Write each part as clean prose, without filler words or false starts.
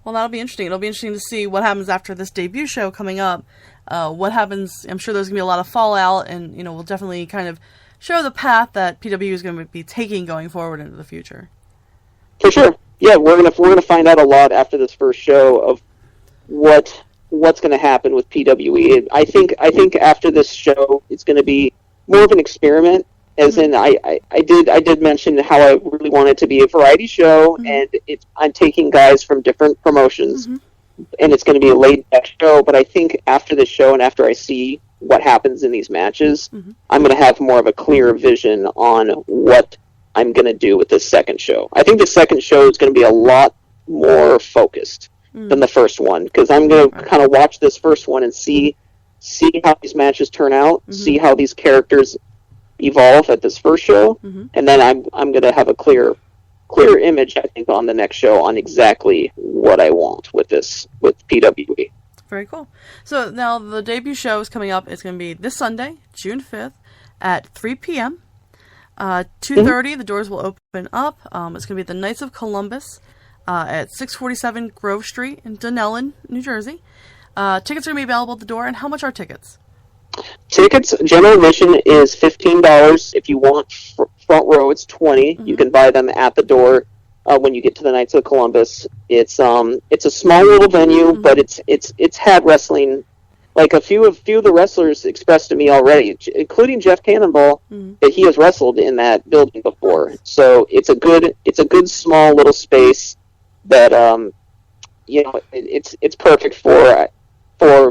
Well, that'll be interesting. It'll be interesting to see what happens after this debut show coming up. What happens, I'm sure there's going to be a lot of fallout, and, we'll definitely kind of show the path that PWE is going to be taking going forward into the future. For sure. Yeah, we're gonna find out a lot after this first show of what's going to happen with PWE. I think after this show, it's going to be more of an experiment. As in, I did mention how I really want it to be a variety show, and I'm taking guys from different promotions, and it's going to be a laid-back show. But I think after this show and after I see what happens in these matches, I'm going to have more of a clear vision on what I'm going to do with this second show. I think the second show is going to be a lot more focused than the first one, because I'm going to kind of watch this first one and see how these matches turn out, see how these characters evolve at this first show, and then I'm going to have a clear image, I think, on the next show on exactly what I want with PWE. Very cool. So now the debut show is coming up. It's going to be this Sunday, June 5th at 3 p.m. 2:30, the doors will open up. It's going to be at the Knights of Columbus at 647 Grove Street in Dunellen, New Jersey. Tickets are going to be available at the door, and how much are tickets? Tickets, general admission is $15. If you want front row, it's $20. You can buy them at the door when you get to the Knights of Columbus. It's a small little venue, but it's had wrestling. Like a few of the wrestlers expressed to me already, including Jeff Cannonball, that he has wrestled in that building before. So it's a good small little space that it's perfect for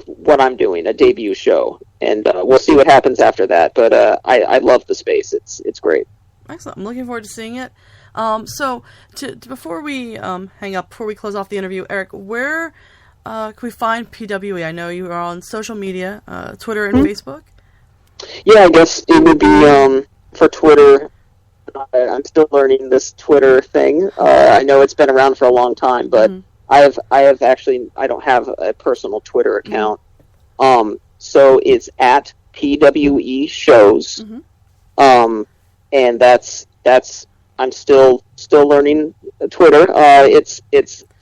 what I'm doing, a debut show, and we'll see what happens after that. But I love the space; it's great. Excellent. I'm looking forward to seeing it. So before we hang up, before we close off the interview, Erik, where can we find PWE? I know you are on social media, Twitter and Facebook. Yeah, I guess it would be for Twitter. I'm still learning this Twitter thing. I know it's been around for a long time, but I don't have a personal Twitter account. So it's at PWE shows. And that's I'm still learning Twitter. It's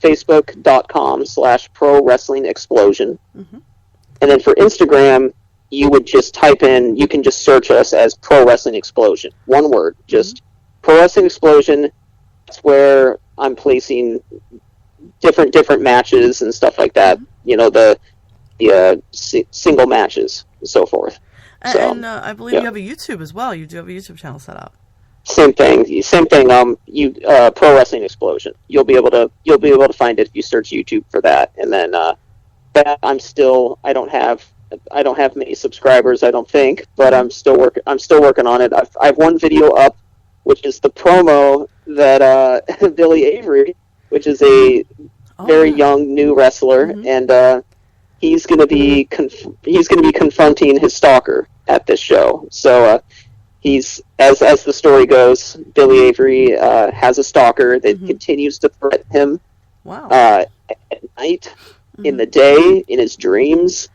facebook.com/pro wrestling explosion. And then for Instagram, you would just you can just search us as Pro Wrestling Explosion. One word, just Pro Wrestling Explosion. That's where I'm placing different matches and stuff like that. The single matches and so forth. And I believe you have a YouTube as well. You do have a YouTube channel set up. Same thing. Pro Wrestling Explosion. You'll be able to find it if you search YouTube for that. And then that I don't have many subscribers, I don't think, but I'm still working on it. I have one video up, which is the promo that Billy Avery, which is a very young new wrestler, and he's going to be confronting his stalker at this show. So he's as the story goes, Billy Avery has a stalker that continues to threaten him. Wow. At night, in the day, in his dreams.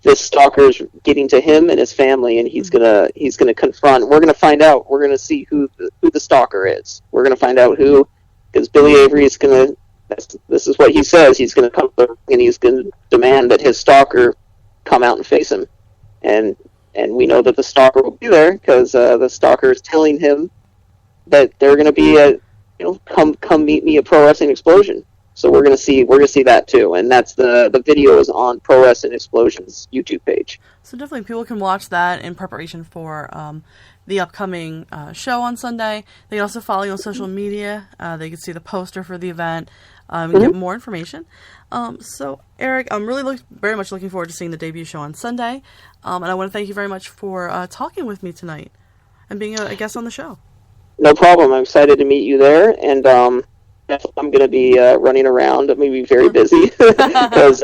This stalker's getting to him and his family, and he's gonna confront. We're gonna find out. We're gonna see who the stalker is. We're gonna find out who, because Billy Avery is gonna. This is what he says. He's gonna come and he's gonna demand that his stalker come out and face him, and we know that the stalker will be there because the stalker is telling him that they're gonna be come meet me at Pro Wrestling Explosion. So we're gonna see that too, and that's the video is on Pro Wrestling Explosion's YouTube page. So definitely people can watch that in preparation for the upcoming show on Sunday. They can also follow you on social media. They can see the poster for the event and get more information. So Erik, I'm really very much looking forward to seeing the debut show on Sunday, and I want to thank you very much for talking with me tonight and being a guest on the show. No problem. I'm excited to meet you there, and I'm going to be running around. I'm going to be very busy because,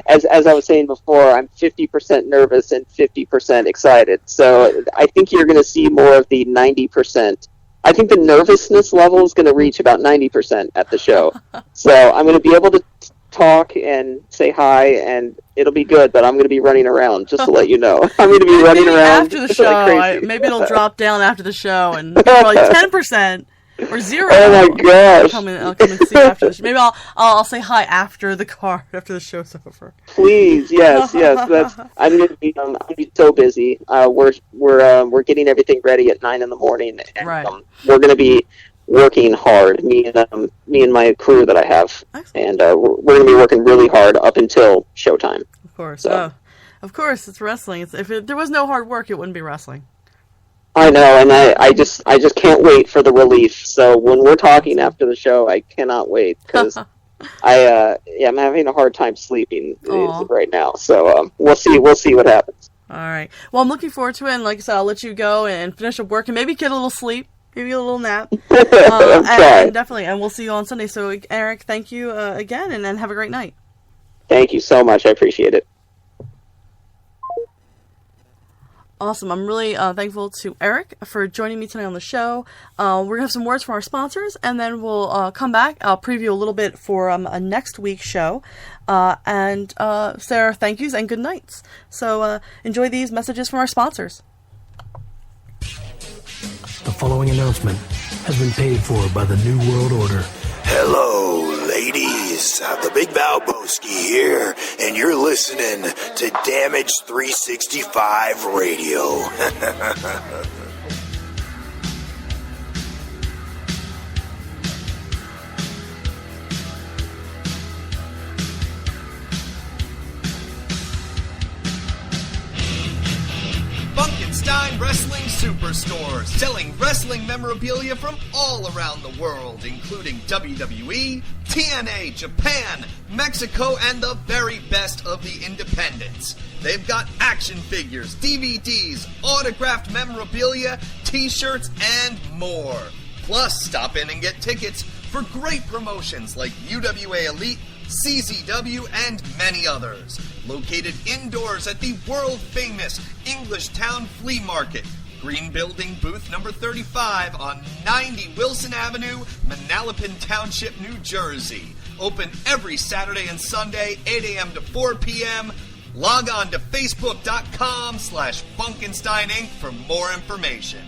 as I was saying before, I'm 50% nervous and 50% excited. So I think you're going to see more of the 90%. I think the nervousness level is going to reach about 90% at the show. So I'm going to be able to talk and say hi, and it'll be good, but I'm going to be running around, just to let you know. I'm going to be running around after the show. Like crazy. Maybe it'll drop down after the show, and probably 10%. or Zero. Oh my gosh! I'll come and see you after the show. Maybe I'll say hi after the show's over. Please, yes. I'm gonna be so busy. We're getting everything ready at 9 a.m, and Right. We're gonna be working hard. Me and my crew that I have, Excellent. and we're gonna be working really hard up until showtime. Of course. So. Of course, it's wrestling. If there was no hard work, it wouldn't be wrestling. I know, and I just can't wait for the relief. So when we're talking after the show, I cannot wait because I'm having a hard time sleeping right now. So we'll see what happens. All right. Well, I'm looking forward to it, and like I said, I'll let you go and finish up work and maybe get a little sleep, maybe a little nap. And definitely, and we'll see you on Sunday. So Erik, thank you again, and have a great night. Thank you so much. I appreciate it. Awesome. I'm really thankful to Erik for joining me tonight on the show. We're going to have some words from our sponsors, and then we'll come back. I'll preview a little bit for a next week's show. And Sarah, thank yous and good nights. So enjoy these messages from our sponsors. The following announcement has been paid for by the New World Order. Hello, ladies. The Big Valboski here, and you're listening to Damage 365 Radio. Funkenstein Wrestling Superstore, selling wrestling memorabilia from all around the world, including WWE, TNA, Japan, Mexico, and the very best of the independents. They've got action figures, DVDs, autographed memorabilia, t-shirts, and more. Plus, stop in and get tickets for great promotions like UWA Elite, CZW, and many others. Located indoors at the world-famous Englishtown Flea Market, Green Building, booth number 35 on 90 Wilson Avenue, Manalapan Township, New Jersey. Open every Saturday and Sunday, 8 a.m. to 4 p.m. Log on to Facebook.com/Funkenstein Inc. for more information.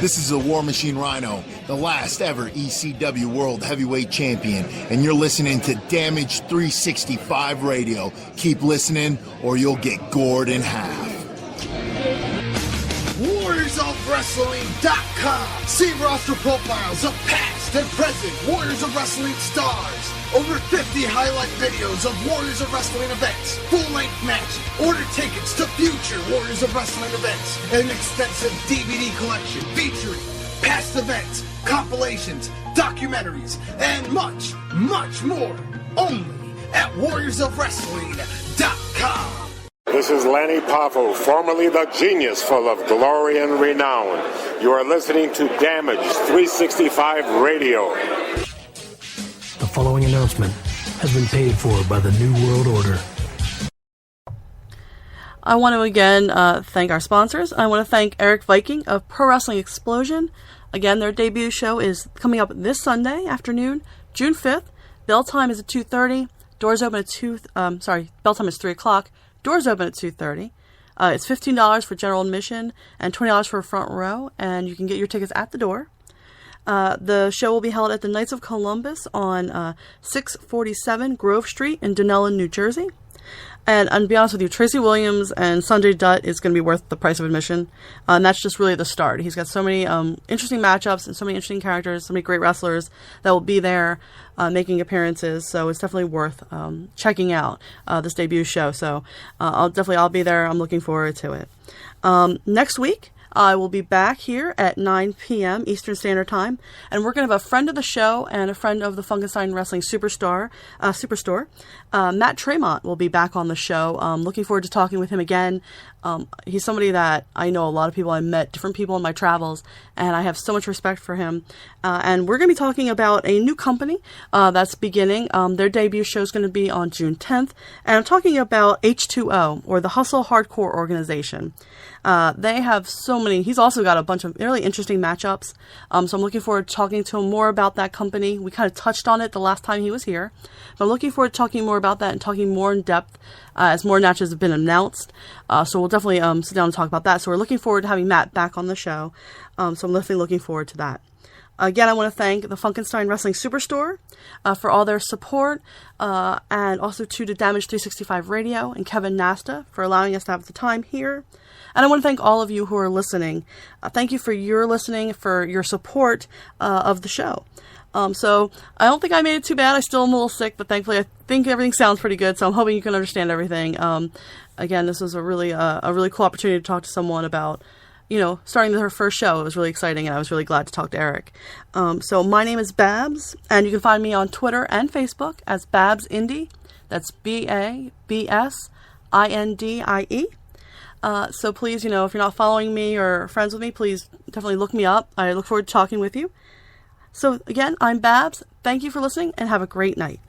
This is the War Machine Rhino, the last ever ECW World Heavyweight Champion, and you're listening to Damage 365 Radio. Keep listening or you'll get gored in half. WarriorsOfWrestling.com. See roster profiles of past and present Warriors of Wrestling stars. Over 50 highlight videos of Warriors of Wrestling events, full-length matches, order tickets to future Warriors of Wrestling events, and an extensive DVD collection featuring past events, compilations, documentaries, and much, much more. Only at WarriorsOfWrestling.com. This is Lanny Poffo, formerly the genius full of glory and renown. You are listening to Damage 365 Radio. The following announcement has been paid for by the New World Order. I want to again thank our sponsors. I want to thank Erik Viking of Pro Wrestling Explosion. Again, their debut show is coming up this Sunday afternoon, June 5th. Bell time is at 2:30. Doors open at bell time is 3 o'clock. Doors open at 2:30. It's $15 for general admission and $20 for a front row, and you can get your tickets at the door. The show will be held at the Knights of Columbus on 647 Grove Street in Dunellen, New Jersey. And to be honest with you, Tracy Williams and Sanjay Dutt is going to be worth the price of admission. And that's just really the start. He's got so many interesting matchups and so many interesting characters, so many great wrestlers that will be there making appearances. So it's definitely worth checking out this debut show. So I'll be there. I'm looking forward to it. Next week, I will be back here at 9 p.m. Eastern Standard Time, and we're going to have a friend of the show and a friend of the Funkenstein Wrestling Superstore. Matt Tremont will be back on the show. Looking forward to talking with him again. He's somebody that I know a lot of people. I met different people in my travels, and I have so much respect for him. And we're going to be talking about a new company that's beginning. Their debut show is going to be on June 10th, and I'm talking about H2O, or the Hustle Hardcore Organization. They have so many. He's also got a bunch of really interesting matchups. So I'm looking forward to talking to him more about that company. We kind of touched on it the last time he was here. But I'm looking forward to talking more about that and talking more in depth as more matches have been announced. So we'll definitely sit down and talk about that. So we're looking forward to having Matt back on the show. So I'm definitely looking forward to that. Again, I want to thank the Funkenstein Wrestling Superstore for all their support, and also to the Damage 365 Radio and Kevin Nasta for allowing us to have the time here. And I want to thank all of you who are listening. Thank you for your listening, for your support of the show. So I don't think I made it too bad. I still am a little sick, but thankfully I think everything sounds pretty good. So I'm hoping you can understand everything. Again, this was a really cool opportunity to talk to someone about, starting her first show. It was really exciting, and I was really glad to talk to Erik. So my name is Babs, and you can find me on Twitter and Facebook as Babs Indie. That's BABSINDIE. So please, if you're not following me or friends with me, please definitely look me up. I look forward to talking with you. So again, I'm Babs. Thank you for listening, and have a great night.